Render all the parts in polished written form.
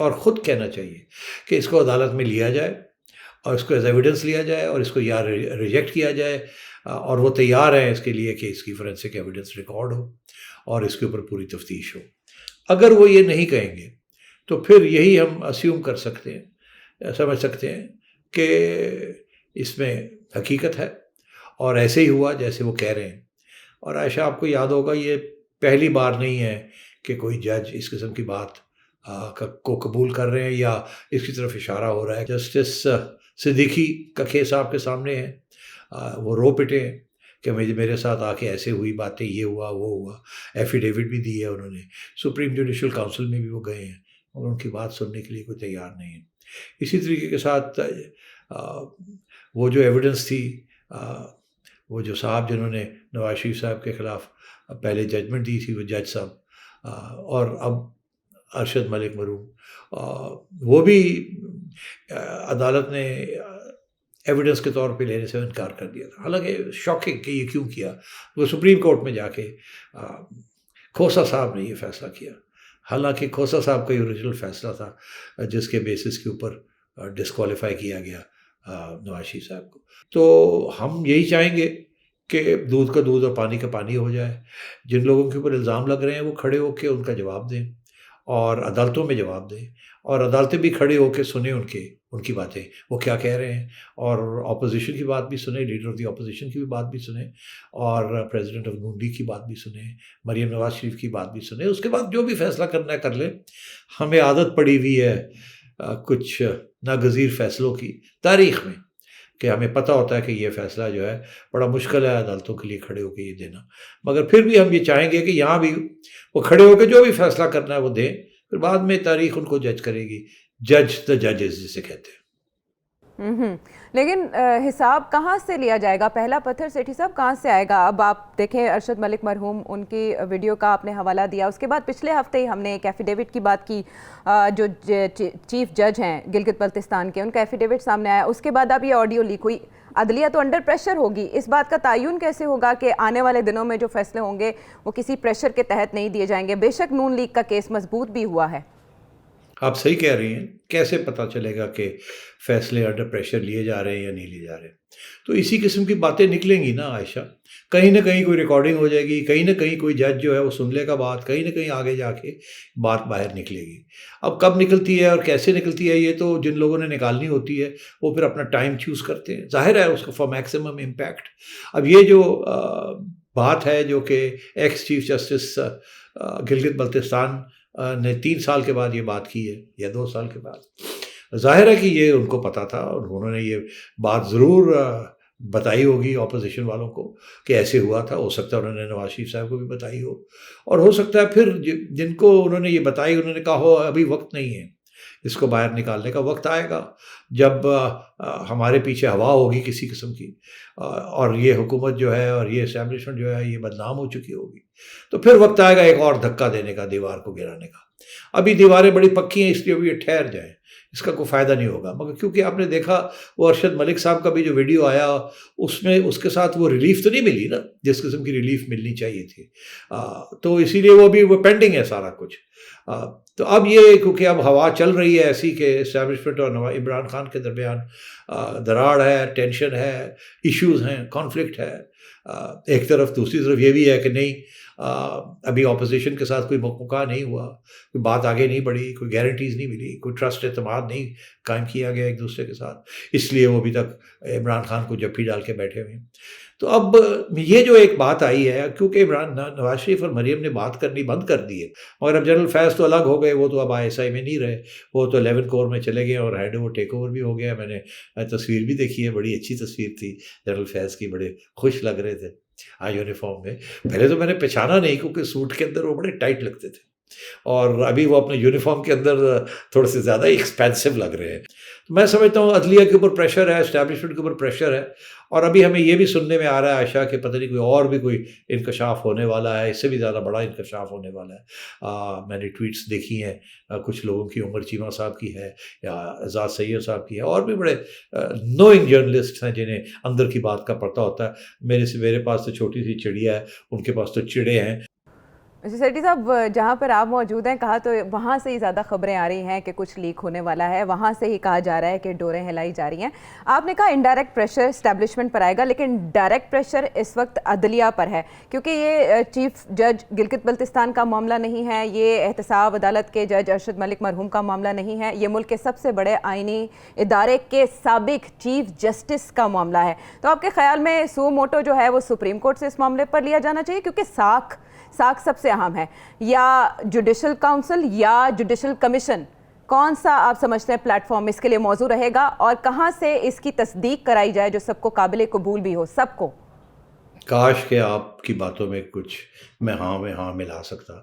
اور خود کہنا چاہیے کہ اس کو عدالت میں لیا جائے اور اس کو ایز ایویڈنس لیا جائے اور اس کو یا ریجیکٹ کیا جائے، اور وہ تیار ہیں اس کے لیے کہ اس کی فورینسک ایویڈنس ریکارڈ ہو اور اس کے اوپر پوری تفتیش ہو۔ اگر وہ یہ نہیں کہیں گے تو پھر یہی ہم اسیوم کر سکتے ہیں، سمجھ سکتے ہیں کہ اس میں حقیقت ہے اور ایسے ہی ہوا جیسے وہ کہہ رہے ہیں۔ اور عائشہ، آپ کو یاد ہوگا یہ پہلی بار نہیں ہے کہ کوئی جج اس قسم کی بات کو قبول کر رہے ہیں یا اس کی طرف اشارہ ہو رہا ہے۔ جسٹس صدیقی کا کیس آپ کے سامنے ہے، وہ رو پٹے ہیں کہ میرے ساتھ آ کے ایسے ہوئی باتیں، یہ ہوا وہ ہوا، ایفیڈیوٹ بھی دی ہے انہوں نے، سپریم جوڈیشل کاؤنسل میں بھی وہ گئے ہیں اور ان کی بات سننے کے لیے کوئی تیار نہیں ہے۔ اسی طریقے کے ساتھ وہ جو ایویڈنس تھی، وہ جو صاحب جنہوں نے نواز شریف صاحب کے خلاف پہلے ججمنٹ دی تھی، وہ جج صاحب اور اب ارشد ملک مرحوم، وہ بھی عدالت نے ایویڈنس کے طور پہ لینے سے انکار کر دیا تھا۔ حالانکہ شاکنگ کہ یہ کیوں کیا، وہ سپریم کورٹ میں جا کے کھوسا صاحب نے یہ فیصلہ کیا، حالانکہ کھوسا صاحب کا یہ اوریجنل فیصلہ تھا جس کے بیسس کے اوپر ڈسکوالیفائی کیا گیا نواز شریف صاحب کو۔ تو ہم یہی چاہیں گے کہ دودھ کا دودھ اور پانی کا پانی ہو جائے۔ جن لوگوں کے اوپر الزام لگ رہے ہیں وہ کھڑے ہو کے ان کا جواب دیں اور عدالتوں میں جواب دیں، اور عدالتیں بھی کھڑے ہو کے سنیں ان کی باتیں، وہ کیا کہہ رہے ہیں، اور اپوزیشن کی بات بھی سنیں، لیڈر آف دی اپوزیشن کی بھی بات بھی سنیں، اور پریزیڈنٹ آف نون لیگ کی بات بھی سنیں، مریم نواز شریف کی بات بھی سنیں۔ اس کے بعد جو بھی فیصلہ کرنا ہے کر لیں۔ ہمیں عادت پڑی ہوئی ہے کچھ ناگزیر فیصلوں کی تاریخ میں کہ ہمیں پتہ ہوتا ہے کہ یہ فیصلہ جو ہے بڑا مشکل ہے عدالتوں کے لیے کھڑے ہو کے یہ دینا، مگر پھر بھی ہم یہ چاہیں گے کہ یہاں بھی وہ کھڑے ہو کے جو بھی فیصلہ کرنا ہے وہ دیں، پھر بعد میں تاریخ ان کو جج کرے گی، جج دا ججز جسے کہتے ہیں۔ لیکن حساب کہاں سے لیا جائے گا؟ پہلا پتھر سیٹھی صاحب کہاں سے آئے گا؟ اب آپ دیکھیں ارشد ملک مرحوم، ان کی ویڈیو کا آپ نے حوالہ دیا، اس کے بعد پچھلے ہفتے ہی ہم نے ایک ایفیڈیوٹ کی بات کی، جو چیف جج ہیں گلگت بلتستان کے، ان کا ایفیڈیوٹ سامنے آیا، اس کے بعد اب یہ آڈیو لیک ہوئی۔ عدلیہ تو انڈر پریشر ہوگی، اس بات کا تعین کیسے ہوگا کہ آنے والے دنوں میں جو فیصلے ہوں گے وہ کسی پریشر کے تحت نہیں دیے جائیں گے؟ بے شک نون لیگ کا کیس مضبوط بھی ہوا ہے۔ آپ صحیح کہہ رہی ہیں، کیسے پتہ چلے گا کہ فیصلے انڈر پریشر لیے جا رہے ہیں یا نہیں لیے جا رہے؟ تو اسی قسم کی باتیں نکلیں گی نا عائشہ، کہیں نہ کہیں کوئی ریکارڈنگ ہو جائے گی، کہیں نہ کہیں کوئی جج جو ہے وہ سن لے گا بات، کہیں نہ کہیں آگے جا کے بات باہر نکلے گی۔ اب کب نکلتی ہے اور کیسے نکلتی ہے یہ تو جن لوگوں نے نکالنی ہوتی ہے وہ پھر اپنا ٹائم چوز کرتے ہیں، ظاہر ہے اس کو فار میکسیمم امپیکٹ۔ اب یہ جو بات ہے جو کہ x chief justice Gilgit Baltistan نے 3 سال کے بعد یہ بات کی ہے یا 2 سال کے بعد، ظاہر ہے کہ یہ ان کو پتہ تھا اور انہوں نے یہ بات ضرور بتائی ہوگی اپوزیشن والوں کو کہ ایسے ہوا تھا۔ ہو سکتا ہے انہوں نے نواز شریف صاحب کو بھی بتائی ہو، اور ہو سکتا ہے پھر جن کو انہوں نے یہ بتائی انہوں نے کہا ہو ابھی وقت نہیں ہے، اس کو باہر نکالنے کا وقت آئے گا جب ہمارے پیچھے ہوا ہوگی کسی قسم کی، اور یہ حکومت جو ہے اور یہ اسٹیبلشمنٹ جو ہے یہ بدنام ہو چکی ہوگی، تو پھر وقت آئے گا ایک اور دھکا دینے کا، دیوار کو گرانے کا۔ ابھی دیواریں بڑی پکی ہیں، اس لیے ابھی یہ ٹھہر جائیں، اس کا کوئی فائدہ نہیں ہوگا۔ مگر کیونکہ آپ نے دیکھا وہ ارشد ملک صاحب کا بھی جو ویڈیو آیا اس میں اس کے ساتھ وہ ریلیف تو نہیں ملی نا جس قسم کی ریلیف ملنی چاہیے تھی، تو اسی لیے وہ بھی وہ پینڈنگ ہے سارا کچھ۔ تو اب یہ کیونکہ اب ہوا چل رہی ہے ایسی کہ اسٹیبلشمنٹ اور عمران خان کے درمیان دراڑ ہے، ٹینشن ہے، ایشوز ہیں، کانفلکٹ ہے ایک طرف، دوسری طرف یہ بھی ہے کہ نہیں ابھی اپوزیشن کے ساتھ کوئی موقع نہیں ہوا، کوئی بات آگے نہیں بڑھی، کوئی گارنٹیز نہیں ملی، کوئی ٹرسٹ اعتماد نہیں قائم کیا گیا ایک دوسرے کے ساتھ، اس لیے وہ ابھی تک عمران خان کو جپھی ڈال کے بیٹھے ہوئے ہیں۔ تو اب یہ جو ایک بات آئی ہے، کیونکہ نواز شریف اور مریم نے بات کرنی بند کر دی ہے، مگر اب جنرل فیض تو الگ ہو گئے، وہ تو اب ISI میں نہیں رہے، وہ تو 11 کور میں چلے گئے اور ہینڈ اوور ٹیک اوور بھی ہو گیا۔ میں نے تصویر بھی دیکھی ہے، بڑی اچھی تصویر تھی جنرل فیض کی، بڑے خوش لگ رہے تھے یونیفارم میں۔ پہلے تو میں نے پہچانا نہیں کیونکہ سوٹ کے اندر وہ بڑے ٹائٹ لگتے تھے، اور ابھی وہ اپنے یونیفارم کے اندر تھوڑے سے زیادہ ایکسپینسو لگ رہے ہیں۔ تو میں سمجھتا ہوں عدلیہ کے اوپر پریشر ہے، اسٹیبلشمنٹ کے اوپر پریشر ہے، اور ابھی ہمیں یہ بھی سننے میں آ رہا ہے عائشہ کہ پتہ نہیں کوئی اور بھی کوئی انکشاف ہونے والا ہے، اس سے بھی زیادہ بڑا انکشاف ہونے والا ہے۔ میں نے ٹویٹس دیکھی ہیں کچھ لوگوں کی، عمر چیمہ صاحب کی ہے یا اعزاز سید صاحب کی ہے، اور بھی بڑے نوئنگ جرنلسٹ ہیں جنہیں اندر کی بات کا پتہ ہوتا ہے۔ میرے پاس تو چھوٹی سی چڑیا ہے، ان کے پاس تو چڑے ہیں۔ سیٹھی صاحب جہاں پر آپ موجود ہیں کہا تو وہاں سے ہی زیادہ خبریں آ رہی ہیں کہ کچھ لیک ہونے والا ہے, وہاں سے ہی کہا جا رہا ہے کہ ڈوریں ہلائی جا رہی ہیں. آپ نے کہا انڈائریکٹ پریشر اسٹیبلشمنٹ پر آئے گا, لیکن ڈائریکٹ پریشر اس وقت عدلیہ پر ہے, کیونکہ یہ چیف جج گلگت بلتستان کا معاملہ نہیں ہے, یہ احتساب عدالت کے جج ارشد ملک مرحوم کا معاملہ نہیں ہے, یہ ملک کے سب سے بڑے آئینی ادارے کے سابق چیف جسٹس کا معاملہ ہے. تو آپ کے خیال میں سو موٹو جو ہے وہ سپریم کورٹ سے اس معاملے پر لیا جانا چاہیے, کیونکہ ساکھ سب سے اہم ہے, یا جوڈیشل کاؤنسل یا جوڈیشل کمیشن, کون سا آپ سمجھتے ہیں پلیٹ فارم اس کے لیے موزوں رہے گا, اور کہاں سے اس کی تصدیق کرائی جائے جو سب کو قابل قبول بھی ہو, سب کو؟ کاش کہ آپ کی باتوں میں کچھ میں ہاں ملا سکتا.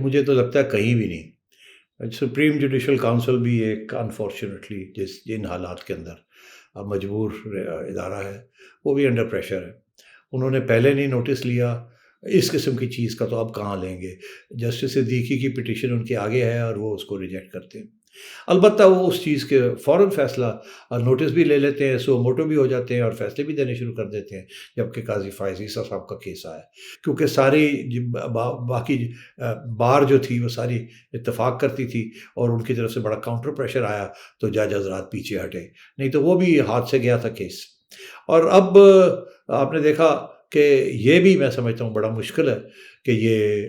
مجھے تو لگتا ہے کہیں بھی نہیں. سپریم جوڈیشل کاؤنسل بھی ایک انفارچونیٹلی جن حالات کے اندر مجبور ادارہ ہے, وہ بھی انڈر پریشر ہے. انہوں نے پہلے نہیں نوٹس لیا اس قسم کی چیز کا, تو اب کہاں لیں گے؟ جسٹس صدیقی کی پٹیشن ان کے آگے ہے اور وہ اس کو ریجیکٹ کرتے ہیں. البتہ وہ اس چیز کے فوراً فیصلہ نوٹس بھی لے لیتے ہیں, سو موٹو بھی ہو جاتے ہیں اور فیصلے بھی دینے شروع کر دیتے ہیں, جبکہ قاضی فائز عیسیٰ صاحب کا کیس آیا, کیونکہ ساری باقی بار جو تھی وہ ساری اتفاق کرتی تھی اور ان کی طرف سے بڑا کاؤنٹر پریشر آیا تو جج حضرات پیچھے ہٹے, نہیں تو وہ بھی ہاتھ سے گیا تھا کیس. اور اب آپ نے دیکھا کہ یہ بھی میں سمجھتا ہوں بڑا مشکل ہے کہ یہ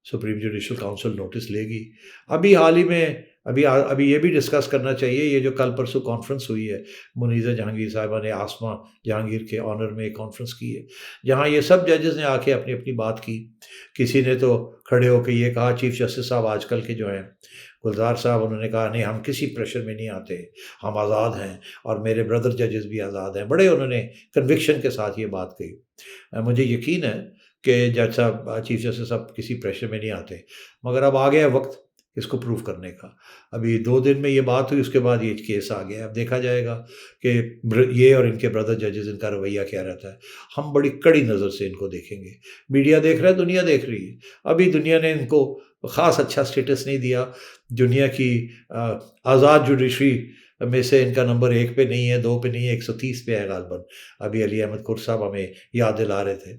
سپریم جوڈیشل کاؤنسل نوٹس لے گی. ابھی حال ہی میں ابھی یہ بھی ڈسکس کرنا چاہیے, یہ جو کل پرسوں کانفرنس ہوئی ہے, منیزہ جہانگیر صاحبہ نے آسمہ جہانگیر کے آنر میں ایک کانفرنس کی ہے, جہاں یہ سب ججز نے آ کے اپنی اپنی بات کی. کسی نے تو کھڑے ہو کے یہ کہا, چیف جسٹس صاحب آج کل کے جو ہیں گلزار صاحب, انہوں نے کہا نہیں ہم کسی پریشر میں نہیں آتے, ہم آزاد ہیں اور میرے بردر ججز بھی آزاد ہیں. بڑے انہوں نے کنوکشن کے ساتھ یہ بات کہی. مجھے یقین ہے کہ جج صاحب چیف جسٹس صاحب کسی پریشر میں نہیں آتے, مگر اب آ گیا وقت اس کو پروف کرنے کا. ابھی 2 دن میں یہ بات ہوئی, اس کے بعد یہ کیس آ گیا. اب دیکھا جائے گا کہ یہ اور ان کے بردر ججز ان کا رویہ کیا رہتا ہے. ہم بڑی کڑی نظر سے ان کو دیکھیں گے. میڈیا دیکھ رہا ہے, دنیا دیکھ رہی ہے. ابھی دنیا نے ان کو خاص اچھا سٹیٹس نہیں دیا. دنیا کی آزاد جوڈیشری میں سے ان کا نمبر 1 پہ نہیں ہے, 2 پہ نہیں ہے, 130 پہ ہے غالباً. ابھی علی احمد خر صاحب ہمیں یاد دلا رہے تھے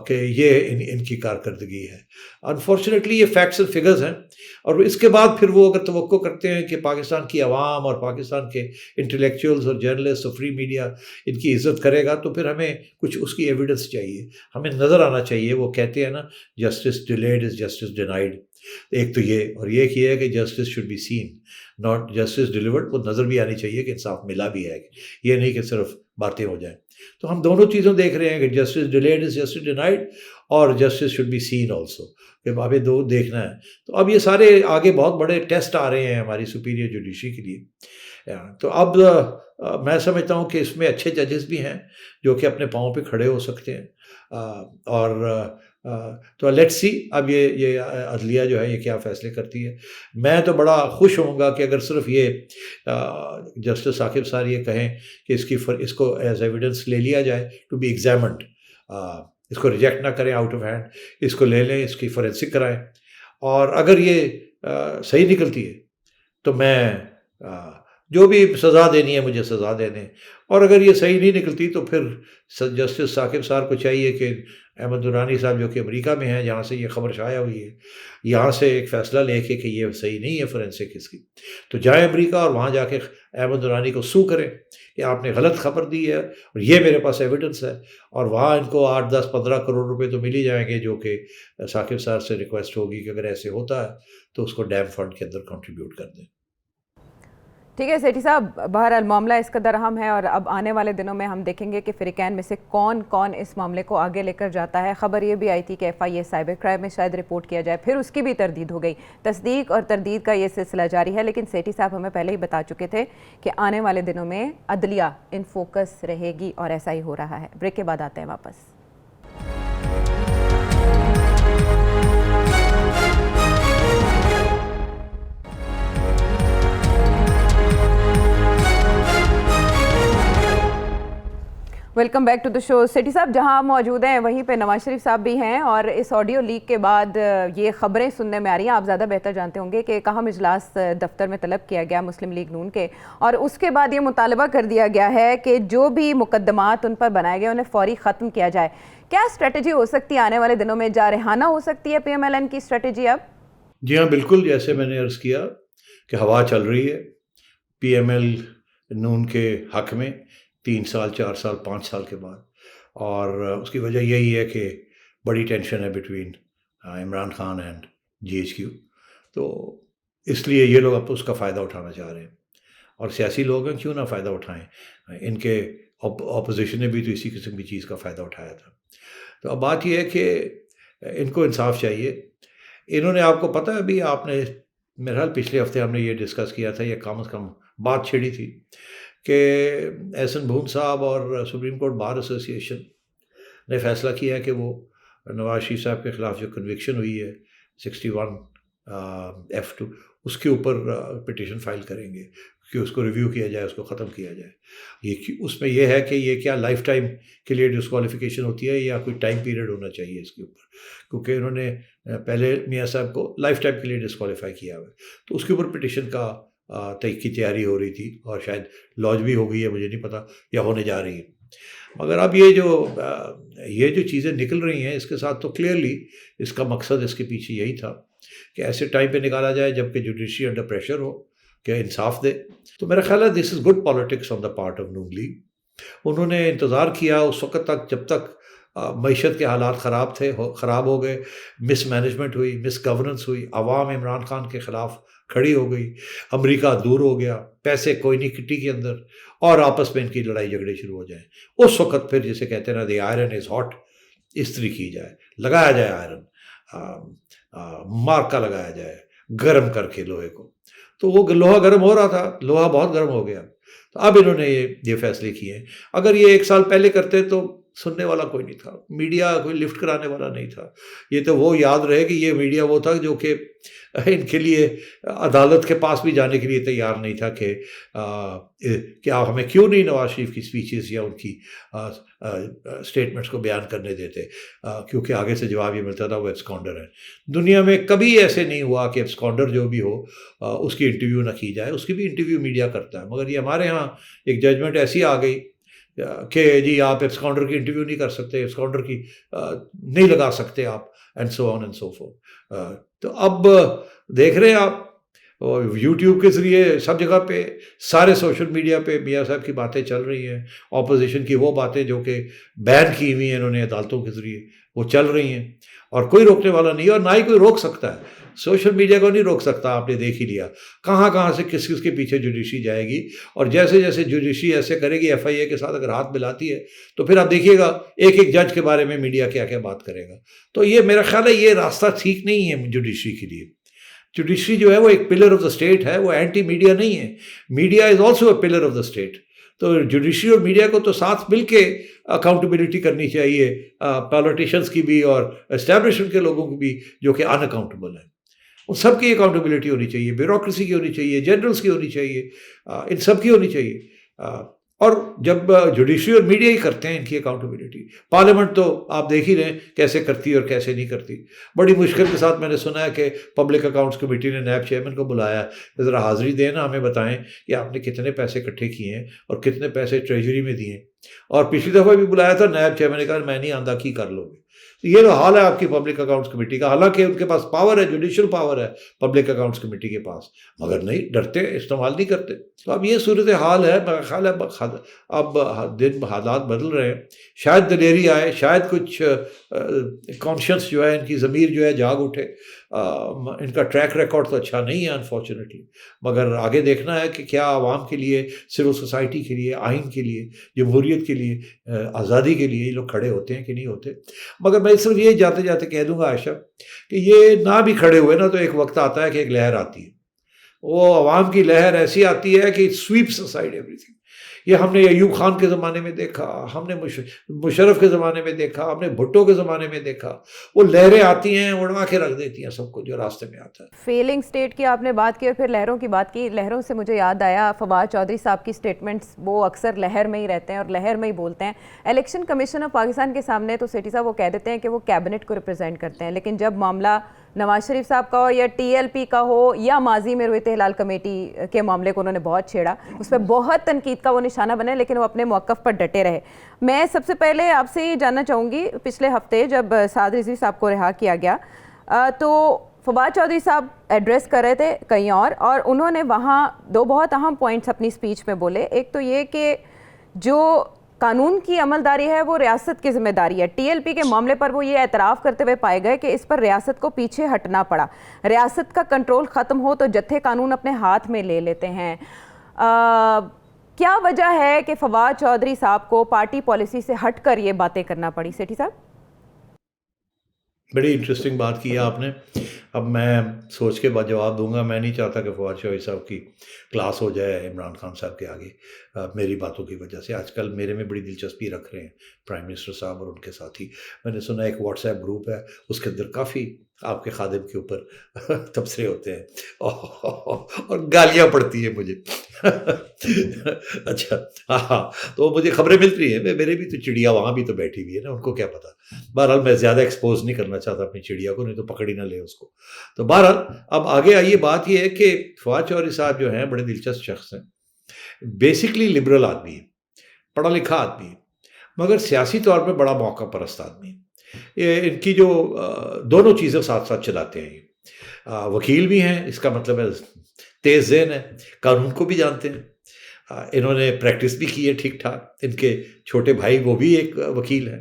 کہ یہ ان کی کارکردگی ہے. انفارچونیٹلی یہ فیکٹس اینڈ فگرز ہیں. اور اس کے بعد پھر وہ اگر توقع کرتے ہیں کہ پاکستان کی عوام اور پاکستان کے انٹلیکچوئلز اور جرنلسٹ اور فری میڈیا ان کی عزت کرے گا, تو پھر ہمیں کچھ اس کی ایویڈنس چاہیے, ہمیں نظر آنا چاہیے. وہ کہتے ہیں نا, justice delayed is justice denied. ایک تو یہ, اور ایک یہ ہے کہ justice should be seen not justice delivered. وہ نظر بھی آنی چاہیے کہ انصاف ملا بھی ہے, یہ نہیں کہ صرف باتیں ہو جائیں. تو ہم دونوں چیزوں دیکھ رہے ہیں کہ justice delayed is justice denied اور justice should be seen also, کہ ابھی 2 دیکھنا ہے. تو اب یہ سارے آگے بہت بڑے ٹیسٹ آ رہے ہیں ہماری سپیریئر جوڈیشری کے لیے. تو اب میں سمجھتا ہوں کہ اس میں اچھے ججز بھی ہیں جو کہ اپنے پاؤں پہ کھڑے ہو سکتے ہیں. اور تو لیٹ سی اب یہ عدلیہ جو ہے یہ کیا فیصلے کرتی ہے. میں تو بڑا خوش ہوں گا کہ اگر صرف یہ جسٹس ثاقب صاحب یہ کہیں کہ اس کو ایز ایویڈنس لے لیا جائے ٹو بی ایگزامنڈ, اس کو ریجیکٹ نہ کریں آؤٹ آف ہینڈ, اس کو لے لیں, اس کی فورینسک کرائیں, اور اگر یہ صحیح نکلتی ہے تو میں جو بھی سزا دینی ہے مجھے سزا دے دیں. اور اگر یہ صحیح نہیں نکلتی تو پھر جسٹس ثاقب صاحب کو چاہیے کہ احمد درانی صاحب جو کہ امریکہ میں ہیں, جہاں سے یہ خبر شائع ہوئی ہے, یہاں سے ایک فیصلہ لے کے کہ یہ صحیح نہیں ہے فورینسک اس کی, تو جائیں امریکہ اور وہاں جا کے احمد درانی کو سو کریں کہ آپ نے غلط خبر دی ہے اور یہ میرے پاس ایویڈنس ہے. اور وہاں ان کو 8, 10, 15 کروڑ روپے تو مل ہی جائیں گے, جو کہ ثاقب صاحب سے ریکویسٹ ہوگی کہ اگر ایسے ہوتا ہے تو اس کو ڈیم فنڈ کے اندر کنٹریبیوٹ کر دیں. ٹھیک ہے سیٹھی صاحب, بہرحال معاملہ اس قدر اہم ہے اور اب آنے والے دنوں میں ہم دیکھیں گے کہ فریقین میں سے کون کون اس معاملے کو آگے لے کر جاتا ہے. خبر یہ بھی آئی تھی کہ FIA سائبر کرائم میں شاید رپورٹ کیا جائے, پھر اس کی بھی تردید ہو گئی. تصدیق اور تردید کا یہ سلسلہ جاری ہے, لیکن سیٹھی صاحب ہمیں پہلے ہی بتا چکے تھے کہ آنے والے دنوں میں عدلیہ ان فوکس رہے گی اور ایسا ہی ہو رہا ہے. بریک کے بعد آتے ہیں واپس. ویلکم بیک ٹو دا شو. سیٹھی صاحب جہاں آپ موجود ہیں وہیں پہ نواز شریف صاحب بھی ہیں, اور اس آڈیو لیک کے بعد یہ خبریں سننے میں آ رہی ہیں, آپ زیادہ بہتر جانتے ہوں گے, کہ ایک اہم اجلاس دفتر میں طلب کیا گیا مسلم لیگ نون کے, اور اس کے بعد یہ مطالبہ کر دیا گیا ہے کہ جو بھی مقدمات ان پر بنائے گئے انہیں فوری ختم کیا جائے, کیا اسٹریٹجی ہو سکتی ہے آنے والے دنوں میں؟ جارحانہ ہو سکتی ہے PMLN کی اسٹریٹجی اب؟ جی ہاں بالکل، جیسے میں نے عرض کیا کہ ہوا چل رہی ہے PML نون کے حق میں 3 سال 4 سال 5 سال کے بعد، اور اس کی وجہ یہی ہے کہ بڑی ٹینشن ہے between Imran Khan and GHQ، تو اس لیے یہ لوگ اب اس کا فائدہ اٹھانا چاہ رہے ہیں، اور سیاسی لوگ ہیں کیوں نہ فائدہ اٹھائیں، ان کے اپوزیشن نے بھی تو اسی قسم کی چیز کا فائدہ اٹھایا تھا۔ تو اب بات یہ ہے کہ ان کو انصاف چاہیے۔ انہوں نے، آپ کو پتہ ہے، ابھی آپ نے میرے خیال پچھلے ہفتے ہم نے یہ ڈسکس کیا تھا، یہ کم از کم بات چھڑی تھی کہ احسن بھون صاحب اور سپریم کورٹ بار ایسوسی ایشن نے فیصلہ کیا ہے کہ وہ نواز شریف صاحب کے خلاف جو کنوکشن ہوئی ہے 61F2 اس کے اوپر پٹیشن فائل کریں گے کہ اس کو ریویو کیا جائے، اس کو ختم کیا جائے۔ اس میں یہ ہے کہ یہ کیا لائف ٹائم کے لیے ڈسکوالیفیکیشن ہوتی ہے یا کوئی ٹائم پیریڈ ہونا چاہیے اس کے اوپر، کیونکہ انہوں نے پہلے میاں صاحب کو لائف ٹائم کے لیے ڈسکوالیفائی کیا ہوا ہے، تو اس کے اوپر پٹیشن کا کی تیاری ہو رہی تھی، اور شاید لانچ بھی ہو گئی ہے، مجھے نہیں پتہ، یا ہونے جا رہی ہے۔ مگر اب یہ جو چیزیں نکل رہی ہیں اس کے ساتھ تو کلیئرلی اس کا مقصد اس کے پیچھے یہی تھا کہ ایسے ٹائم پہ نکالا جائے جب کہ جوڈیشری انڈر پریشر ہو کہ انصاف دے۔ تو میرا خیال ہے this is good politics on the part of Noon League. انہوں نے انتظار کیا اس وقت تک جب تک معیشت کے حالات خراب ہو گئے، مس مینجمنٹ ہوئی، مس گورننس ہوئی، عوام عمران خان کے خلاف کھڑی ہو گئی، امریکہ دور ہو گیا، پیسے کوئی نہیں کٹی کے اندر، اور آپس میں ان کی لڑائی جھگڑے شروع ہو جائیں۔ اس وقت پھر جسے کہتے ہیں نا دی آئرن از ہاٹ، استری کی جائے، لگایا جائے آئرن، مارکا لگایا جائے گرم کر کے لوہے کو۔ تو وہ لوہا گرم ہو رہا تھا، لوہا بہت گرم ہو گیا، تو اب انہوں نے یہ فیصلے کیے ہیں۔ اگر یہ 1 سال پہلے کرتے تو سننے والا کوئی نہیں تھا، میڈیا کوئی لفٹ کرانے والا نہیں تھا۔ یہ تو وہ یاد رہے کہ یہ میڈیا وہ تھا جو کہ ان کے لیے عدالت کے پاس بھی جانے کے لیے تیار نہیں تھا کہ آپ ہمیں کیوں نہیں نواز شریف کی سپیچز یا ان کی اسٹیٹمنٹس کو بیان کرنے دیتے، کیونکہ آگے سے جواب یہ ملتا تھا وہ ایبسکانڈر ہے۔ دنیا میں کبھی ایسے نہیں ہوا کہ ایبسکانڈر جو بھی ہو اس کی انٹرویو نہ کی جائے، اس کی بھی انٹرویو میڈیا کرتا ہے، مگر یہ ہمارے ہاں ایک ججمنٹ ایسی آ گئی کہ جی آپ ایبسکانڈر کی انٹرویو نہیں کر سکتے، ایبسکانڈر کی نہیں لگا سکتے آپ، and so on and so fourth. تو اب دیکھ رہے ہیں آپ یوٹیوب کے ذریعے سب جگہ پہ، سارے سوشل میڈیا پہ میاں صاحب کی باتیں چل رہی ہیں، اپوزیشن کی وہ باتیں جو کہ بین کی ہوئی ہیں انہوں نے عدالتوں کے ذریعے، وہ چل رہی ہیں، اور کوئی روکنے والا نہیں ہے، اور نہ ہی کوئی روک سکتا ہے۔ سوشل میڈیا کو نہیں روک سکتا، آپ نے دیکھ ہی لیا کہاں سے کس کے پیچھے جوڈیشری جائے گی، اور جیسے جیسے جوڈیشری ایسے کرے گی FIA کے ساتھ اگر ہاتھ ملاتی ہے تو پھر آپ دیکھیے گا ایک جج کے بارے میں میڈیا کیا کیا بات کرے گا۔ تو یہ میرا خیال ہے یہ راستہ ٹھیک نہیں ہے جوڈیشری کے لیے۔ جوڈیشری جو ہے وہ ایک پلر آف دا اسٹیٹ ہے، وہ اینٹی میڈیا نہیں ہے، media is also a pillar of the state. تو جوڈیشری اور میڈیا کو تو ساتھ مل کے اکاؤنٹیبلٹی کرنی چاہیے، پالیٹیشینس کی بھی اور اسٹیبلشمنٹ کے لوگوں کی بھی جو کہ ان اکاؤنٹیبل ہیں، ان سب کی اکاؤنٹیبلٹی ہونی چاہیے، بیوروکریسی کی ہونی چاہیے، جنرلز کی ہونی چاہیے، ان سب کی ہونی چاہیے۔ اور جب جوڈیشری اور میڈیا ہی کرتے ہیں ان کی اکاؤنٹیبلٹی، پارلیمنٹ تو آپ دیکھ ہی رہے ہیں کیسے کرتی ہے اور کیسے نہیں کرتی۔ بڑی مشکل کے ساتھ میں نے سنا ہے کہ پبلک اکاؤنٹس کمیٹی نے نیب چیئرمین کو بلایا ہے، ذرا حاضری دیں نا، ہمیں بتائیں کہ آپ نے کتنے پیسے اکٹھے کیے ہیں اور کتنے پیسے ٹریجری میں دیے ہیں۔ اور پچھلی دفعہ بھی بلایا تھا، نیب چیئرمین نے کہا میں نہیں آندہ کی کر لو گے۔ یہ تو حال ہے آپ کی پبلک اکاؤنٹس کمیٹی کا، حالانکہ ان کے پاس پاور ہے، جوڈیشل پاور ہے پبلک اکاؤنٹس کمیٹی کے پاس، مگر نہیں ڈرتے، استعمال نہیں کرتے۔ تو اب یہ صورتحال ہے، میرا خیال ہے اب دن حالات بدل رہے ہیں، شاید دلیری آئے، شاید کچھ کانشنس جو ہے، ان کی ضمیر جو ہے جاگ اٹھے۔ ان کا ٹریک ریکارڈ تو اچھا نہیں ہے انفارچونیٹلی، مگر آگے دیکھنا ہے کہ کیا عوام کے لیے، سول سوسائٹی کے لیے، آئین کے لیے، جمہوریت کے لیے، آزادی کے لیے یہ لوگ کھڑے ہوتے ہیں کہ نہیں ہوتے۔ مگر میں صرف یہ جاتے جاتے کہہ دوں گا عائشہ کہ یہ نہ بھی کھڑے ہوئے نا تو ایک وقت آتا ہے کہ ایک لہر آتی ہے، وہ عوام کی لہر ایسی آتی ہے کہ سویپس اسائیڈ ایوری تھنگ۔ یہ ہم نے ایوب خان کے زمانے میں دیکھا، ہم نے مشرف کے زمانے میں دیکھا، ہم نے بھٹو کے زمانے میں دیکھا، وہ لہریں آتی ہیں اڑوا کے رکھ دیتی ہیں سب کو جو راستے میں آتا ہے۔ فیلنگ اسٹیٹ کی آپ نے بات کی اور پھر لہروں کی بات کی، لہروں سے مجھے یاد آیا فواد چودھری صاحب کی سٹیٹمنٹس، وہ اکثر لہر میں ہی رہتے ہیں اور لہر میں ہی بولتے ہیں۔ الیکشن کمیشن آف پاکستان کے سامنے تو سیٹھی صاحب وہ کہہ دیتے ہیں کہ وہ کیبنٹ کو ریپرزینٹ کرتے ہیں، لیکن جب معاملہ نواز شریف صاحب کا ہو یا ٹی ایل پی کا ہو یا ماضی میں رویت ہلال کمیٹی کے معاملے کو انہوں نے بہت چھیڑا, اس پہ بہت تنقید کا وہ نشانہ بنے, لیکن وہ اپنے موقف پر ڈٹے رہے. میں سب سے پہلے آپ سے یہ جاننا چاہوں گی, پچھلے ہفتے جب سعد رضوی صاحب کو رہا کیا گیا تو فواد چودھری صاحب ایڈریس کر رہے تھے کہیں اور انہوں نے وہاں دو بہت اہم پوائنٹس اپنی اسپیچ میں بولے. ایک تو یہ کہ جو قانون کی عملداری ہے وہ ریاست کی ذمہ داری ہے. ٹی ایل پی کے معاملے پر وہ یہ اعتراف کرتے ہوئے پائے گئے کہ اس پر ریاست کو پیچھے ہٹنا پڑا, ریاست کا کنٹرول ختم ہو تو جتھے قانون اپنے ہاتھ میں لے لیتے ہیں. کیا وجہ ہے کہ فواد چودھری صاحب کو پارٹی پالیسی سے ہٹ کر یہ باتیں کرنا پڑی؟ سیٹھی صاحب. بڑی انٹرسٹنگ بات کی ہے آپ نے. اب میں سوچ کے بعد جواب دوں گا. میں نہیں چاہتا کہ فواد چودھری صاحب کی کلاس ہو جائے عمران خان صاحب کے آگے میری باتوں کی وجہ سے. آج کل میرے میں بڑی دلچسپی رکھ رہے ہیں پرائم منسٹر صاحب اور ان کے ساتھی. میں نے سنا ایک واٹس ایپ گروپ ہے, اس کے اندر کافی آپ کے خادم کے اوپر تبصرے ہوتے ہیں اور گالیاں پڑتی ہیں مجھے. اچھا ہاں, تو مجھے خبریں ملتی ہیں. میرے بھی تو چڑیا وہاں بھی تو بیٹھی ہوئی ہے نا, ان کو کیا پتا. بہرحال میں زیادہ ایکسپوز نہیں کرنا چاہتا اپنی چڑیا کو, نہیں تو پکڑ ہی نہ لے اس کو. تو بہرحال اب آگے آئیے. بات یہ ہے کہ فواد چودھری صاحب جو ہیں بڑے دلچسپ شخص ہیں. بیسکلی لبرل آدمی ہے, پڑھا لکھا آدمی ہے, مگر سیاسی طور پہ بڑا موقع پرست آدمی ہے. ان کی جو دونوں چیزیں ساتھ ساتھ چلاتے ہیں. یہ وکیل بھی ہیں, اس کا مطلب ہے تیز ذہن ہے, قانون کو بھی جانتے ہیں. انہوں نے پریکٹس بھی کی ہے ٹھیک ٹھاک. ان کے چھوٹے بھائی وہ بھی ایک وکیل ہیں,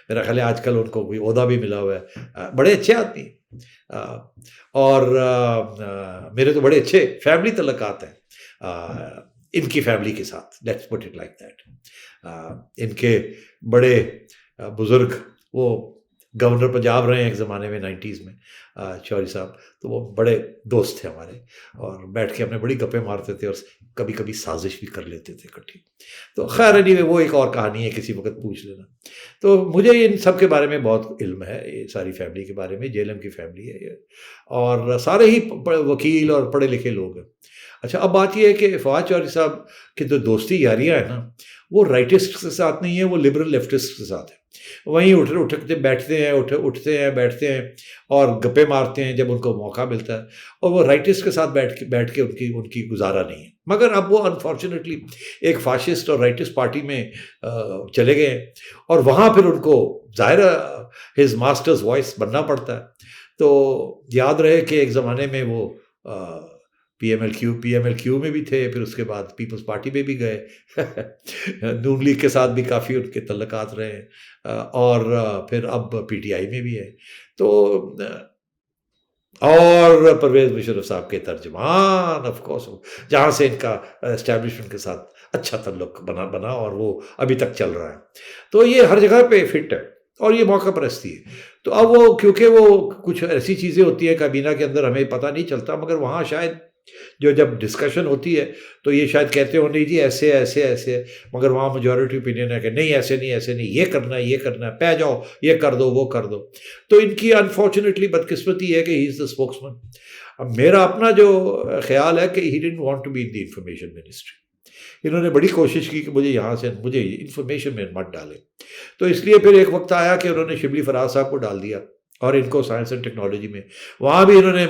میرا خیال ہے آج کل ان کو کوئی عہدہ بھی ملا ہوا ہے. بڑے اچھے آدمی ہیں اور میرے تو بڑے اچھے فیملی تعلقات ہیں ان کی فیملی کے ساتھ. Let's put it like that. ان کے بڑے بزرگ وہ گورنر پنجاب رہے ہیں ایک زمانے میں 90s میں چودھری صاحب, تو وہ بڑے دوست تھے ہمارے, اور بیٹھ کے ہم نے بڑی گپیں مارتے تھے اور کبھی کبھی سازش بھی کر لیتے تھے اکٹھی. تو خیر anyway وہ ایک اور کہانی ہے, کسی وقت پوچھ لینا. تو مجھے ان سب کے بارے میں بہت علم ہے, یہ ساری فیملی کے بارے میں. جیلم کی فیملی ہے یہ, اور سارے ہی وکیل اور پڑھے لکھے لوگ ہیں. اچھا اب بات یہ ہے کہ فواد چودھری صاحب کی جو دوستی یاریاں ہیں نا, وہ رائٹسٹ کے ساتھ نہیں ہے, وہ لبرل لیفٹسٹ کے ساتھ ہے. وہیں اٹھتے بیٹھتے ہیں, اٹھتے ہیں بیٹھتے ہیں اور گپے مارتے ہیں جب ان کو موقع ملتا ہے, اور وہ رائٹسٹ کے ساتھ بیٹھ کے ان کی گزارا نہیں ہے. مگر اب وہ انفارچونیٹلی ایک فاشسٹ اور رائٹسٹ پارٹی میں چلے گئے ہیں, اور وہاں پھر ان کو ظاہر ہز ماسٹرز وائس بننا پڑتا ہے. تو یاد رہے کہ ایک زمانے میں وہ پی ایم ایل کیو میں بھی تھے, پھر اس کے بعد پیپلز پارٹی میں بھی گئے. نون لیگ کے ساتھ بھی کافی ان کے تعلقات رہے ہیں, اور پھر اب پی ٹی آئی میں بھی ہے. تو اور پرویز مشرف صاحب کے ترجمان آف کورس, جہاں سے ان کا اسٹیبلشمنٹ کے ساتھ اچھا تعلق بنا اور وہ ابھی تک چل رہا ہے. تو یہ ہر جگہ پہ فٹ ہے اور یہ موقع پرستی ہے. تو اب وہ کیونکہ وہ کچھ ایسی چیزیں ہوتی ہیں کابینہ کے اندر ہمیں پتہ نہیں چلتا, مگر وہاں شاید جو جب ڈسکشن ہوتی ہے تو یہ شاید کہتے ہو نہیں جی ایسے ایسے ایسے, مگر وہاں میجورٹی اوپینین ہے کہ نہیں ایسے نہیں, یہ کرنا ہے, پہ جاؤ, یہ کر دو, وہ کر دو. تو ان کی انفارچونیٹلی بدقسمتی ہے کہ ہی از دا اسپوکس مین. اب میرا اپنا جو خیال ہے کہ he didn't want to be in the information ministry. انہوں نے بڑی کوشش کی کہ مجھے یہاں سے مجھے انفارمیشن میں مت ڈالیں. تو اس لیے پھر ایک وقت آیا کہ انہوں نے شبلی فراز صاحب کو ڈال دیا, اور ان کو سائنس اینڈ ٹیکنالوجی میں. وہاں بھی انہوں نے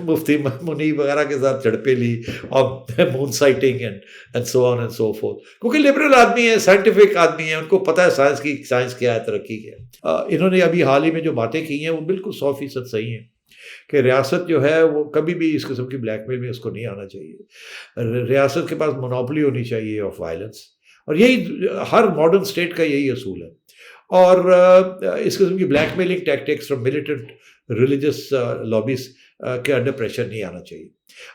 مفتی منیب وغیرہ کے ساتھ جھڑپیں لی, اور moon sighting and so on and so forth, کیونکہ لبرل آدمی ہے, سائنٹیفک آدمی ہے, ان کو پتہ ہے سائنس کیا ہے, ترقی کیا ہے. انہوں نے ابھی حال ہی میں جو باتیں کی ہیں وہ بالکل 100% صحیح ہیں کہ ریاست جو ہے وہ کبھی بھی اس قسم کی بلیک میل میں اس کو نہیں آنا چاہیے. ریاست کے پاس مونوپلی ہونی چاہیے آف وائلنس, اور یہی ہر ماڈرن اسٹیٹ کا یہی اصول ہے. اور اس قسم کی black mailing tactics from militant religious lobbies کے انڈر پریشر نہیں آنا چاہیے.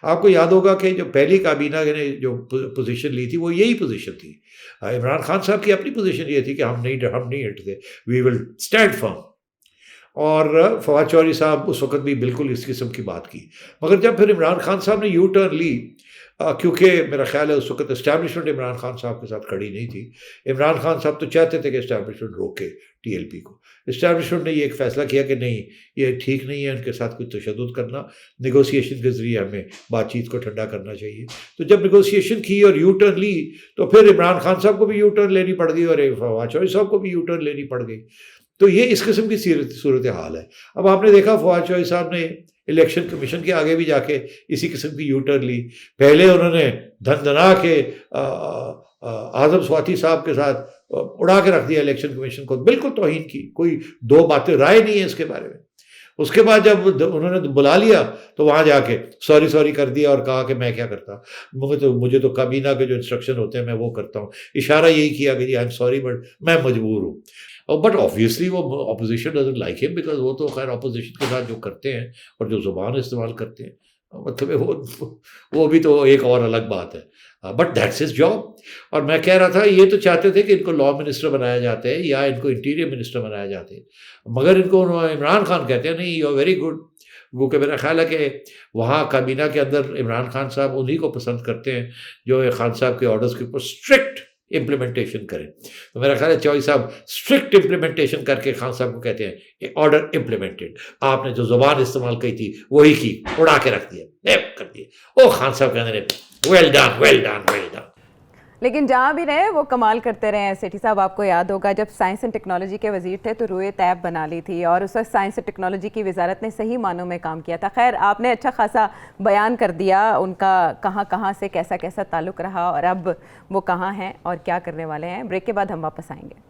آپ کو یاد ہوگا کہ جو پہلی کابینہ نے جو پوزیشن لی تھی وہ یہی پوزیشن تھی. عمران خان صاحب کی اپنی پوزیشن یہ تھی کہ ہم نہیں ہٹتے, وی ول اسٹینڈ فرم. اور فواد چودھری صاحب اس وقت بھی بالکل اس قسم کی بات کی. مگر جب پھر عمران خان صاحب نے یو ٹرن لی, کیونکہ میرا خیال ہے اس وقت اسٹیبلشمنٹ عمران خان صاحب کے ساتھ کھڑی نہیں تھی. عمران خان صاحب تو چاہتے تھے کہ اسٹیبلشمنٹ روکے ٹی ایل پی کو. اسٹیبلشمنٹ نے یہ ایک فیصلہ کیا کہ نہیں, یہ ٹھیک نہیں ہے ان کے ساتھ کوئی تشدد کرنا, نیگوسیشن کے ذریعے ہمیں بات چیت کو ٹھنڈا کرنا چاہیے. تو جب نیگوسیشن کی اور یو ٹرن لی تو پھر عمران خان صاحب کو بھی یو ٹرن لینی پڑ گئی اور فواد چودھری صاحب کو بھی یو ٹرن لینی پڑ گئی. تو یہ اس قسم کی صورتحال ہے. اب آپ نے دیکھا فواد چوہدری صاحب نے الیکشن کمیشن کے آگے بھی جا کے اسی قسم کی یو ٹرن لی. پہلے انہوں نے دھنا کے اعظم سواتی صاحب کے ساتھ اڑا کے رکھ دیا الیکشن کمیشن کو, بالکل توہین کی, کوئی دو باتیں رائے نہیں ہے اس کے بارے میں. اس کے بعد جب انہوں نے بلا لیا تو وہاں جا کے سوری کر دیا اور کہا کہ میں کیا کرتا, مجھے تو کابینہ کے جو انسٹرکشن ہوتے ہیں میں وہ کرتا ہوں. اشارہ یہی کیا کہ جی آئی ایم سوری بٹ میں مجبور ہوں. بٹ آبویسلی وہ اپوزیشن ڈزنٹ لائک ہم, بیکاز وہ تو خیر اپوزیشن کے ساتھ جو کرتے ہیں اور جو زبان استعمال کرتے ہیں, مطلب وہ بھی تو ایک اور الگ بات ہے. But that's his job. اور میں کہہ رہا تھا یہ تو چاہتے تھے کہ ان کو لا منسٹر بنایا جاتے ہیں یا ان کو انٹیریئر منسٹر بنایا جاتے ہیں, مگر ان کو عمران خان کہتے ہیں نہیں یو آر ویری گڈ. وہ کہ میرا خیال ہے کہ وہاں کابینہ کے اندر عمران خان صاحب انہی کو پسند کرتے ہیں جو خان صاحب کے آرڈرز کے اوپر اسٹرکٹ امپلیمنٹیشن کریں. تو میرا خیال ہے چوہدری صاحب اسٹرکٹ امپلیمنٹیشن کر کے خان صاحب کو کہتے ہیں آرڈر امپلیمنٹڈ. آپ نے جو زبان استعمال کی تھی وہی کی, اڑا کے رکھ دیا, کر دیا. او خان صاحب کہنے رہے well done well done well done. لیکن جہاں بھی رہے وہ کمال کرتے رہے ہیں. سیٹھی صاحب آپ کو یاد ہوگا جب سائنس اینڈ ٹیکنالوجی کے وزیر تھے تو روئے طیب بنا لی تھی اور اس وقت سائنس اینڈ ٹیکنالوجی کی وزارت نے صحیح معنوں میں کام کیا تھا. خیر آپ نے اچھا خاصا بیان کر دیا ان کا کہاں سے کیسا تعلق رہا اور اب وہ کہاں ہیں اور کیا کرنے والے ہیں. بریک کے بعد ہم واپس آئیں گے.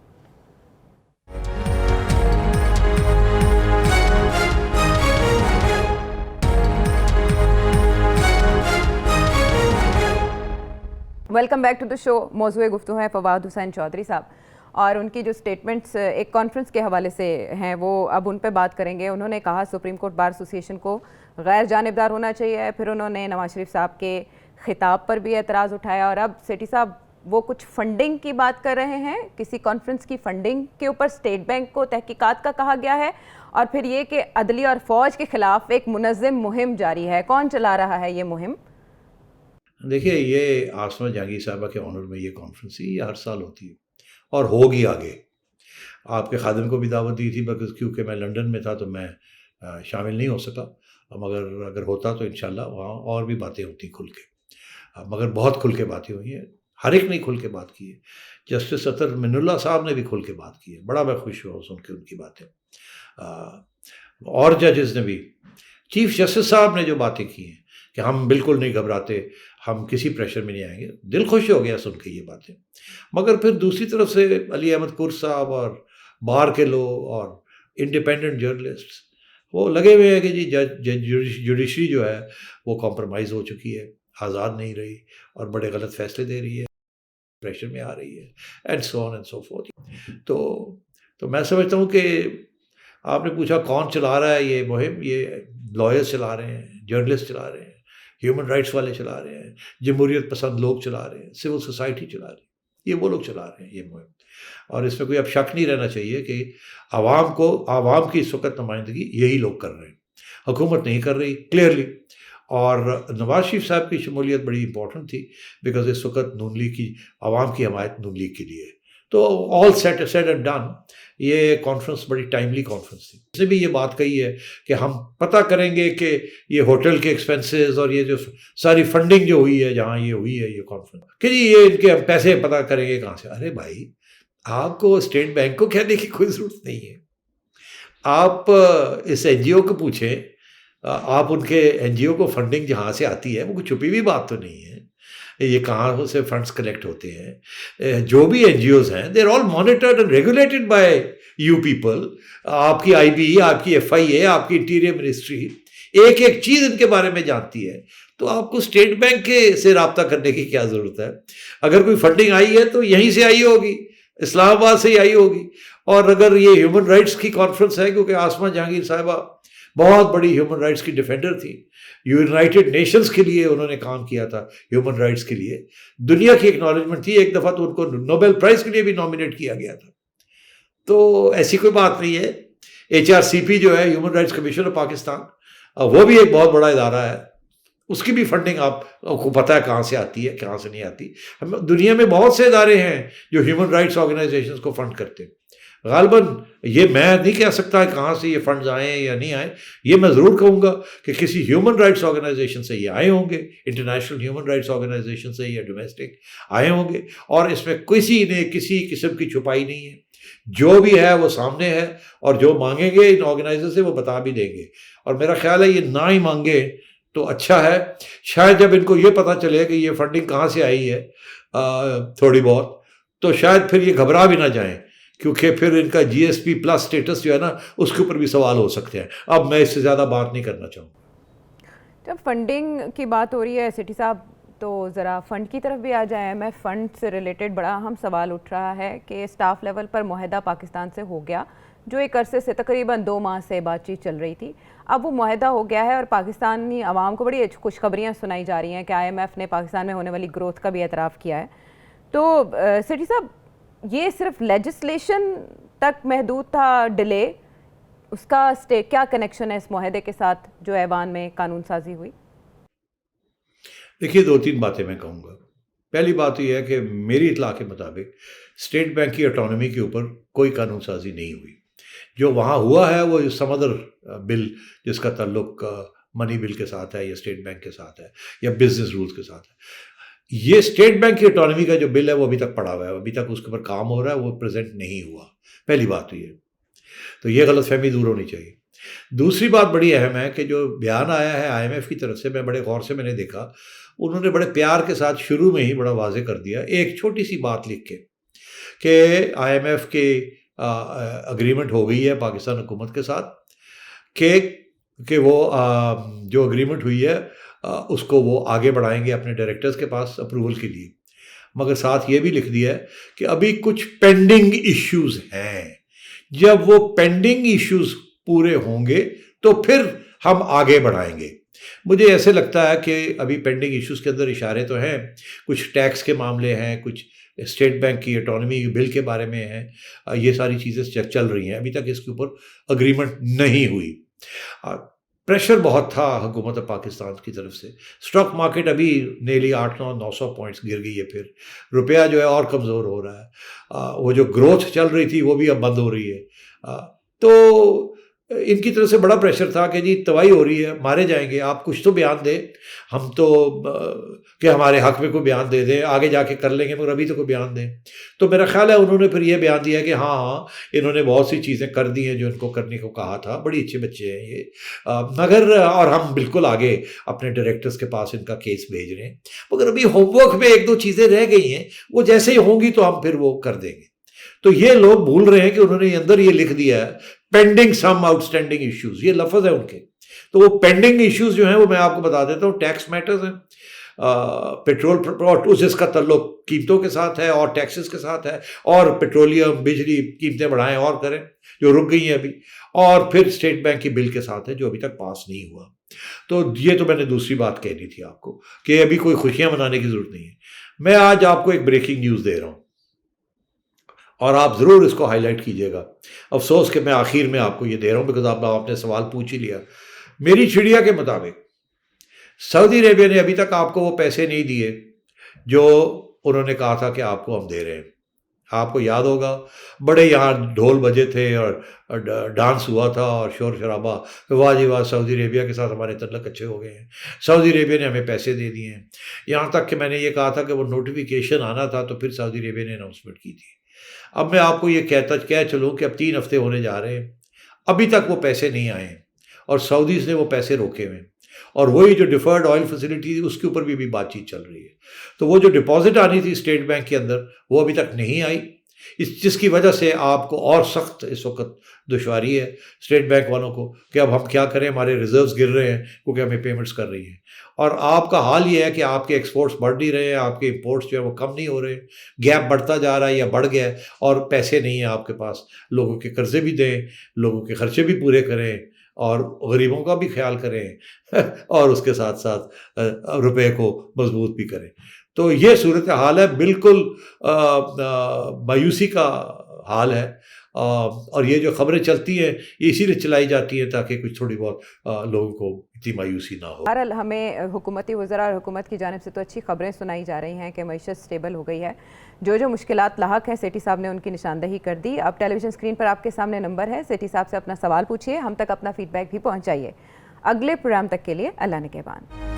ویلکم بیک ٹو دا شو. موضوع گفتگو ہے فواد حسین چودھری صاحب اور ان کی جو سٹیٹمنٹس ایک کانفرنس کے حوالے سے ہیں وہ اب ان پہ بات کریں گے. انہوں نے کہا سپریم کورٹ بار ایسوسی ایشن کو غیر جانبدار ہونا چاہیے. پھر انہوں نے نواز شریف صاحب کے خطاب پر بھی اعتراض اٹھایا اور اب سیٹھی صاحب وہ کچھ فنڈنگ کی بات کر رہے ہیں, کسی کانفرنس کی فنڈنگ کے اوپر اسٹیٹ بینک کو تحقیقات کا کہا گیا ہے اور پھر یہ کہ عدلیہ اور فوج کے خلاف ایک منظم مہم جاری ہے. کون چلا رہا ہے یہ مہم؟ دیکھیے یہ آسمہ جہانگیر صاحبہ کے آنر میں یہ کانفرنس تھی, یہ ہر سال ہوتی ہے اور ہوگی آگے. آپ کے خادم کو بھی دعوت دی تھی بس کیونکہ میں لنڈن میں تھا تو میں شامل نہیں ہو سکا, مگر اگر ہوتا تو انشاءاللہ وہاں اور بھی باتیں ہوتی کھل کے, مگر بہت کھل کے باتیں ہوئی ہیں. ہر ایک نے کھل کے بات کی ہے. جسٹس اطہر من اللہ صاحب نے بھی کھل کے بات کی ہے, بڑا میں خوش ہوا سن کے ان کی باتیں. اور ججز نے بھی, چیف جسٹس صاحب نے جو باتیں کی ہیں کہ ہم بالکل نہیں گھبراتے, ہم کسی پریشر میں نہیں آئیں گے, دل خوش ہو گیا سن کے یہ باتیں. مگر پھر دوسری طرف سے علی احمد قر صاحب اور بار کے لوگ اور انڈیپینڈنٹ جرنلسٹ وہ لگے ہوئے ہیں کہ جی جوڈیشری جو ہے وہ کمپرومائز ہو چکی ہے, آزاد نہیں رہی اور بڑے غلط فیصلے دے رہی ہے, پریشر میں آ رہی ہے, and so on and so fourth. تو میں سمجھتا ہوں کہ آپ نے پوچھا کون چلا رہا ہے یہ مہم, یہ لائرز چلا رہے ہیں, جرنلسٹ چلا رہے ہیں, ہیومن رائٹس والے چلا رہے ہیں, جمہوریت پسند لوگ چلا رہے ہیں, سول سوسائٹی چلا رہی ہے, یہ وہ لوگ چلا رہے ہیں یہ مہم. اور اس میں کوئی اب شک نہیں رہنا چاہیے کہ عوام کی اس وقت نمائندگی یہی لوگ کر رہے ہیں, حکومت نہیں کر رہی کلیئرلی. اور نواز شریف صاحب کی شمولیت بڑی امپورٹنٹ تھی بیکاز اس وقت نون لیگ کی عوام کی حمایت نون لیگ کے لیے. تو آل سیٹ اینڈ ڈن یہ کانفرنس بڑی ٹائملی کانفرنس تھی. اس نے بھی یہ بات کہی ہے کہ ہم پتہ کریں گے کہ یہ ہوٹل کے ایکسپینسز اور یہ جو ساری فنڈنگ جو ہوئی ہے جہاں یہ ہوئی ہے یہ کانفرنس کہ جی یہ ان کے پیسے پتہ کریں گے کہاں سے. ارے بھائی آپ کو اسٹیٹ بینک کو کہنے کی کوئی ضرورت نہیں ہے, آپ اس این جی او کو پوچھیں, آپ ان کے این جی او کو فنڈنگ جہاں سے آتی ہے وہ کوئی چھپی ہوئی بات تو نہیں ہے, یہ کہاں سے فنڈز کلیکٹ ہوتے ہیں. جو بھی این جی اوز ہیں they are all monitored and regulated by you people. آپ کی آئی بی, آپ کی ایف آئی اے, آپ کی انٹیریئر منسٹری ایک ایک چیز ان کے بارے میں جانتی ہے. تو آپ کو اسٹیٹ بینک سے رابطہ کرنے کی کیا ضرورت ہے؟ اگر کوئی فنڈنگ آئی ہے تو یہیں سے آئی ہوگی, اسلام آباد سے ہی آئی ہوگی. اور اگر یہ ہیومن رائٹس کی کانفرنس ہے, کیونکہ آسمہ جہانگیر صاحبہ بہت بڑی ہیومن رائٹس کی ڈیفینڈر تھی, یونائٹڈ نیشنز کے لیے انہوں نے کام کیا تھا, ہیومن رائٹس کے لیے دنیا کی ایکنالجمنٹ تھی. ایک دفعہ تو ان کو نوبل پرائز کے لیے بھی نامینیٹ کیا گیا تھا. تو ایسی کوئی بات نہیں ہے. ایچ آر سی پی جو ہے human rights commission of Pakistan, وہ بھی ایک بہت بڑا ادارہ ہے, اس کی بھی فنڈنگ آپ کو پتہ ہے کہاں سے آتی ہے کہاں سے نہیں آتی. دنیا میں بہت سے ادارے ہیں جو ہیومن رائٹس آرگنائزیشنز کو فنڈ کرتے ہیں. غالباً یہ میں نہیں کہہ سکتا کہاں سے یہ فنڈز آئے یا نہیں آئے, یہ میں ضرور کہوں گا کہ کسی ہیومن رائٹس آرگنائزیشن سے یہ آئے ہوں گے, انٹرنیشنل ہیومن رائٹس آرگنائزیشن سے یا ڈومیسٹک آئے ہوں گے. اور اس میں کسی نے کسی قسم کی چھپائی نہیں ہے. جو بھی ہے وہ سامنے ہے، اور جو مانگیں گے ان آرگنائزر سے وہ بتا بھی دیں گے، اور میرا خیال ہے یہ نہ ہی مانگے تو اچھا ہے. شاید جب ان کو یہ پتہ چلے کہ یہ فنڈنگ کہاں سے آئی ہے تھوڑی بہت، تو شاید پھر یہ گھبرا بھی نہ جائیں، کیونکہ پھر ان کا جی ایس پی پلس اسٹیٹس جو ہے نا اس کے اوپر بھی سوال ہو سکتے ہیں. اب میں اس سے زیادہ بات نہیں کرنا چاہوں. جب فنڈنگ کی بات ہو رہی ہے سیٹھی صاحب، تو ذرا فنڈ کی طرف بھی آ جائیں. ایم ایف فنڈ سے ریلیٹڈ بڑا اہم سوال اٹھ رہا ہے کہ اسٹاف لیول پر معاہدہ پاکستان سے ہو گیا، جو ایک عرصے سے تقریباً 2 ماہ سے بات چیت چل رہی تھی. اب وہ معاہدہ ہو گیا ہے اور پاکستانی عوام کو بڑی خوشخبریاں سنائی جا رہی ہیں کہ آئی ایم ایف نے پاکستان میں ہونے والی گروتھ کا بھی اعتراف کیا ہے. تو سیٹھی صاحب، یہ صرف لیجسلیشن تک محدود تھا ڈیلے، اس کا کیا کنیکشن ہے اس معاہدے کے ساتھ جو ایوان میں قانون سازی ہوئی؟ دیکھیے 2-3 باتیں میں کہوں گا. پہلی بات یہ ہے کہ میری اطلاع کے مطابق اسٹیٹ بینک کی اٹانومی کے اوپر کوئی قانون سازی نہیں ہوئی. جو وہاں ہوا ہے وہ سم ادر بل جس کا تعلق منی بل کے ساتھ ہے یا اسٹیٹ بینک کے ساتھ ہے یا بزنس رولز کے ساتھ ہے. یہ اسٹیٹ بینک کی اٹانومی کا جو بل ہے وہ ابھی تک پڑا ہوا ہے، ابھی تک اس کے اوپر کام ہو رہا ہے، وہ پریزنٹ نہیں ہوا. پہلی بات تو یہ غلط فہمی دور ہونی چاہیے. دوسری بات بڑی اہم ہے کہ جو بیان آیا ہے آئی ایم ایف کی طرف سے، میں بڑے غور سے میں نے دیکھا، انہوں نے بڑے پیار کے ساتھ شروع میں ہی بڑا واضح کر دیا ایک چھوٹی سی بات لکھ کے کہ آئی ایم ایف کے اگریمنٹ ہو گئی ہے پاکستان حکومت کے ساتھ کہ وہ جو اگریمنٹ ہوئی ہے اس کو وہ آگے بڑھائیں گے اپنے ڈائریکٹرز کے پاس اپروول کے لیے. مگر ساتھ یہ بھی لکھ دیا ہے کہ ابھی کچھ پینڈنگ ایشوز ہیں، جب وہ پینڈنگ ایشوز پورے ہوں گے تو پھر ہم آگے بڑھائیں گے. مجھے ایسے لگتا ہے کہ ابھی پینڈنگ ایشوز کے اندر اشارے تو ہیں، کچھ ٹیکس کے معاملے ہیں، کچھ اسٹیٹ بینک کی اٹانومی بل کے بارے میں ہیں، یہ ساری چیزیں چل رہی ہیں. ابھی تک اس کے اوپر اگریمنٹ نہیں ہوئی. پریشر بہت تھا حکومت پاکستان کی طرف سے. اسٹاک مارکیٹ ابھی نیلی 800-900 پوائنٹس گر گئی ہے، پھر روپیہ جو ہے اور کمزور ہو رہا ہے. وہ جو گروتھ چل رہی تھی وہ بھی اب بند ہو رہی ہے. تو ان کی طرف سے بڑا پریشر تھا کہ جی تباہی ہو رہی ہے، مارے جائیں گے، آپ کچھ تو بیان دیں، ہم تو کہ ہمارے حق میں کوئی بیان دے دیں، آگے جا کے کر لیں گے، مگر ابھی تو کوئی بیان دیں. تو میرا خیال ہے انہوں نے پھر یہ بیان دیا کہ ہاں انہوں نے بہت سی چیزیں کر دی ہیں جو ان کو کرنے کو کہا تھا، بڑی اچھے بچے ہیں یہ، مگر اور ہم بالکل آگے اپنے ڈائریکٹرز کے پاس ان کا کیس بھیج رہے ہیں، مگر ابھی ہوم ورک میں 1-2 چیزیں رہ گئی ہیں، وہ جیسے ہی ہوں گی تو ہم پھر وہ کر دیں گے. تو یہ لوگ بھول رہے ہیں کہ انہوں نے اندر یہ لکھ دیا ہے پینڈنگ سم آؤٹ اسٹینڈنگ ایشوز، یہ لفظ ہے ان کے. تو وہ پینڈنگ ایشوز جو ہیں وہ میں آپ کو بتا دیتا ہوں، ٹیکس میٹرز ہیں، پیٹرول جس کا تعلق قیمتوں کے ساتھ ہے اور ٹیکسز کے ساتھ ہے، اور پیٹرولیم بجلی قیمتیں بڑھائیں اور کریں جو رک گئی ہیں ابھی، اور پھر اسٹیٹ بینک کی بل کے ساتھ ہے جو ابھی تک پاس نہیں ہوا. تو یہ تو میں نے دوسری بات کہنی تھی آپ کو کہ ابھی کوئی خوشیاں منانے کی ضرورت نہیں ہے. میں آج آپ کو ایک بریکنگ نیوز دے رہا ہوں اور آپ ضرور اس کو ہائی لائٹ کیجیے گا. افسوس کہ میں آخر میں آپ کو یہ دے رہا ہوں بیکاز آپ نے سوال پوچھ ہی لیا. میری چڑیا کے مطابق سعودی عربیہ نے ابھی تک آپ کو وہ پیسے نہیں دیے جو انہوں نے کہا تھا کہ آپ کو ہم دے رہے ہیں. آپ کو یاد ہوگا بڑے یہاں ڈھول بجے تھے اور ڈانس ہوا تھا اور شور شرابہ، واہ جی واہ سعودی عربیہ کے ساتھ ہمارے تعلق اچھے ہو گئے ہیں، سعودی عربیہ نے ہمیں پیسے دے دیے ہیں. یہاں تک کہ میں نے یہ کہا تھا کہ وہ نوٹیفیکیشن آنا تھا تو پھر سعودی عربیہ نے اناؤنسمنٹ کی تھی. اب میں آپ کو یہ کہہ چلوں کہ اب 3 ہفتے ہونے جا رہے ہیں، ابھی تک وہ پیسے نہیں آئے ہیں اور سعودیز نے وہ پیسے روکے ہوئے ہیں. اور وہی جو ڈیفرڈ آئل فیسلٹی تھی اس کے اوپر بھی بات چیت چل رہی ہے. تو وہ جو ڈپازٹ آنی تھی اسٹیٹ بینک کے اندر وہ ابھی تک نہیں آئی، جس کی وجہ سے آپ کو اور سخت اس وقت دشواری ہے اسٹیٹ بینک والوں کو کہ اب ہم کیا کریں، ہمارے ریزروز گر رہے ہیں کیونکہ ہمیں پیمنٹس کر رہی ہیں. اور آپ کا حال یہ ہے کہ آپ کے ایکسپورٹس بڑھ نہیں رہے ہیں، آپ کے امپورٹس جو ہے وہ کم نہیں ہو رہے، گیپ بڑھتا جا رہا ہے یا بڑھ گیا ہے، اور پیسے نہیں ہیں آپ کے پاس. لوگوں کے قرضے بھی دیں، لوگوں کے خرچے بھی پورے کریں اور غریبوں کا بھی خیال کریں اور اس کے ساتھ ساتھ روپے کو مضبوط بھی کریں. تو یہ صورتحال ہے، بالکل مایوسی کا حال ہے. اور یہ جو خبریں چلتی ہیں یہ اسی لیے چلائی جاتی ہیں تاکہ کچھ تھوڑی بہت لوگوں کو اتنی مایوسی نہ ہو. بہرحال ہمیں حکومتی وزراء اور حکومت کی جانب سے تو اچھی خبریں سنائی جا رہی ہیں کہ معیشت سٹیبل ہو گئی ہے. جو مشکلات لاحق ہیں سیٹھی صاحب نے ان کی نشاندہی کر دی. اب ٹیلی ویژن اسکرین پر آپ کے سامنے نمبر ہے، سیٹھی صاحب سے اپنا سوال پوچھیے، ہم تک اپنا فیڈ بیک بھی پہنچائیے. اگلے پروگرام تک کے لیے اللہ نگہبان.